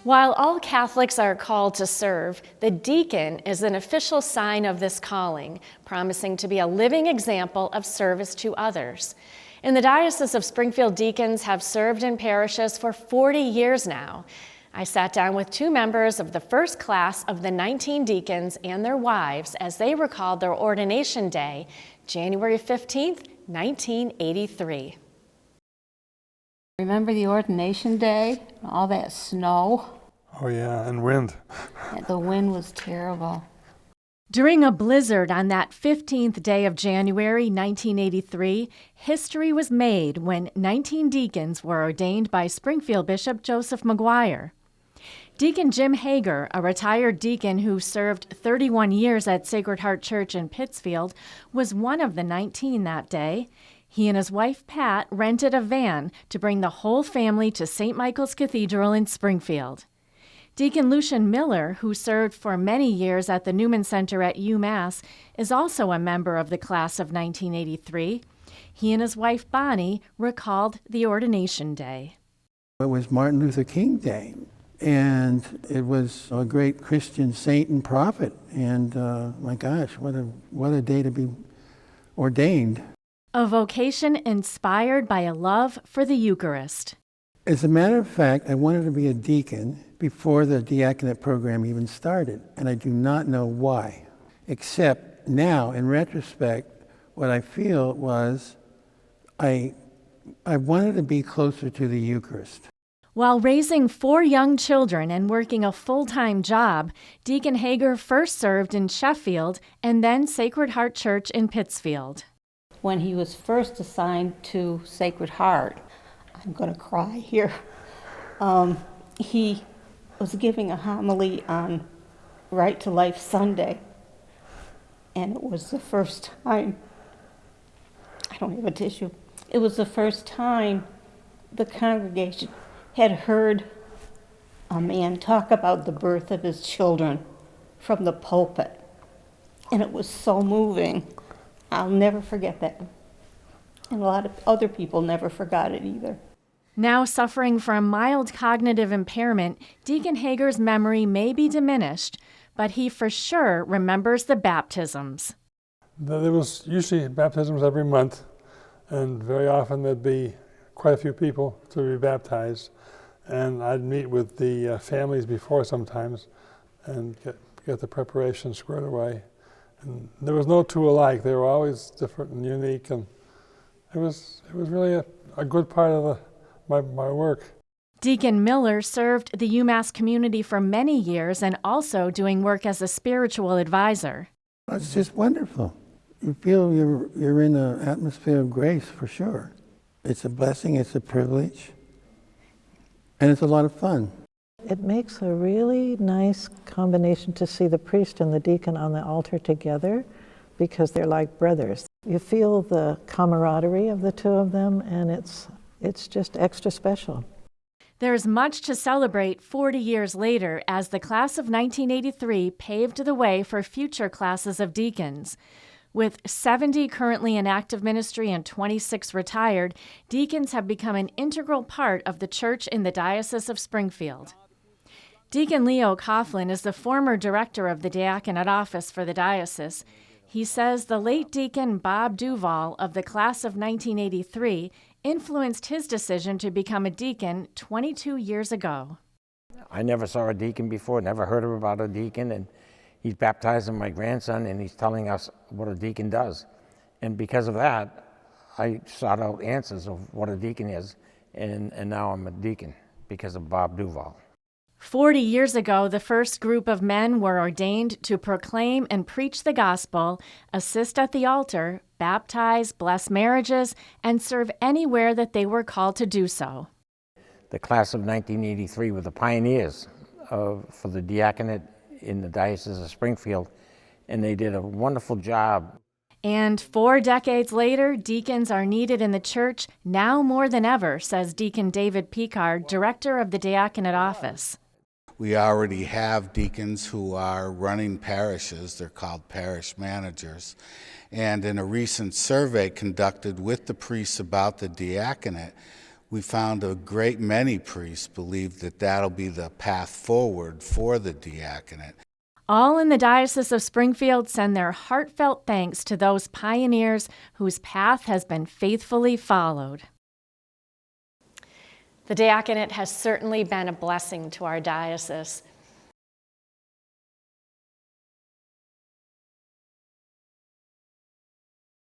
While all Catholics are called to serve, the deacon is an official sign of this calling, promising to be a living example of service to others. In the Diocese of Springfield, deacons have served in parishes for 40 years now. I sat down with two members of the first class of the 19 deacons and their wives as they recalled their ordination day, January 15th, 1983. Remember the ordination day? All that snow? Oh yeah, and wind. The wind was terrible. During a blizzard on that 15th day of January 1983, history was made when 19 deacons were ordained by Springfield Bishop Joseph McGuire. Deacon Jim Hager, a retired deacon who served 31 years at Sacred Heart Church in Pittsfield, was one of the 19 that day. He and his wife, Pat, rented a van to bring the whole family to St. Michael's Cathedral in Springfield. Deacon Lucian Miller, who served for many years at the Newman Center at UMass, is also a member of the class of 1983. He and his wife, Bonnie, recalled the ordination day. It was Martin Luther King Day, and it was a great Christian saint and prophet. And my gosh, what a day to be ordained. A vocation inspired by a love for the Eucharist. As a matter of fact, I wanted to be a deacon before the Diaconate program even started, and I do not know why, except now, in retrospect, what I feel was I wanted to be closer to the Eucharist. While raising 4 young children and working a full-time job, Deacon Hager first served in Sheffield and then Sacred Heart Church in Pittsfield. When he was first assigned to Sacred Heart, I'm going to cry here, he was giving a homily on Right to Life Sunday, and it was the first time, I don't have a tissue, it was the first time the congregation had heard a man talk about the birth of his children from the pulpit, and it was so moving. I'll never forget that. And a lot of other people never forgot it either. Now suffering from mild cognitive impairment, Deacon Hager's memory may be diminished, but he for sure remembers the baptisms. There was usually baptisms every month, and very often there'd be quite a few people to be baptized. And I'd meet with the families before sometimes and get the preparation squared away. And there was no two alike. They were always different and unique, and it was really a good part of my work. Deacon Miller served the UMass community for many years and also doing work as a spiritual advisor. It's just wonderful. You feel you're in an atmosphere of grace for sure. It's a blessing, it's a privilege, and it's a lot of fun. It makes a really nice combination to see the priest and the deacon on the altar together because they're like brothers. You feel the camaraderie of the two of them, and it's just extra special. There's much to celebrate 40 years later as the class of 1983 paved the way for future classes of deacons. With 70 currently in active ministry and 26 retired, deacons have become an integral part of the church in the Diocese of Springfield. Deacon Leo Coughlin is the former director of the Diaconate office for the diocese. He says the late Deacon Bob Duval of the class of 1983 influenced his decision to become a deacon 22 years ago. I never saw a deacon before, never heard about a deacon, and he's baptizing my grandson, and he's telling us what a deacon does. And because of that, I sought out answers of what a deacon is, and now I'm a deacon because of Bob Duval. 40 years ago, the first group of men were ordained to proclaim and preach the gospel, assist at the altar, baptize, bless marriages, and serve anywhere that they were called to do so. The class of 1983 were the pioneers for the diaconate in the Diocese of Springfield, and they did a wonderful job. And 4 decades later, deacons are needed in the church now more than ever, says Deacon David Picard, director of the Diaconate office. We already have deacons who are running parishes. They're called parish managers. And in a recent survey conducted with the priests about the diaconate, we found a great many priests believe that that'll be the path forward for the diaconate. All in the Diocese of Springfield send their heartfelt thanks to those pioneers whose path has been faithfully followed. The diaconate has certainly been a blessing to our diocese.